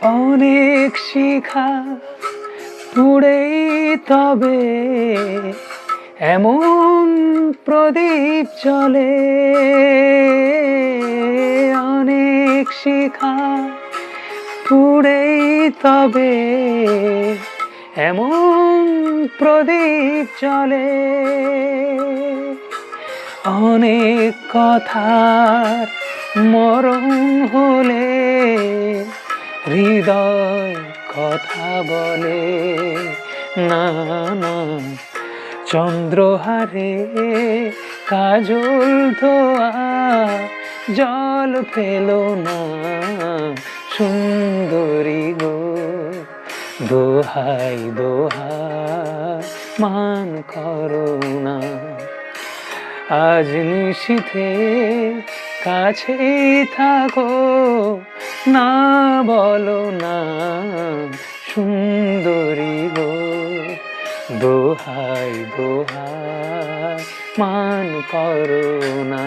অনেক শিখা পুড়েই তবে এমন প্রদীপ জ্বলে। অনেক শিখা পুড়েই তবে এমন প্রদীপ জ্বলে। অনেক কথার মরণ হলে হৃদয় কথা বলে না না। চন্দ্রহারে কাজল ধোয়া জল ফেলো না সুন্দরী গো। দোহাই দোহাই মান করো না। আজ নিশীথে কাছেই থাকো, না বলো না সুন্দরী গো। দোহাই দোহাই মান করো না।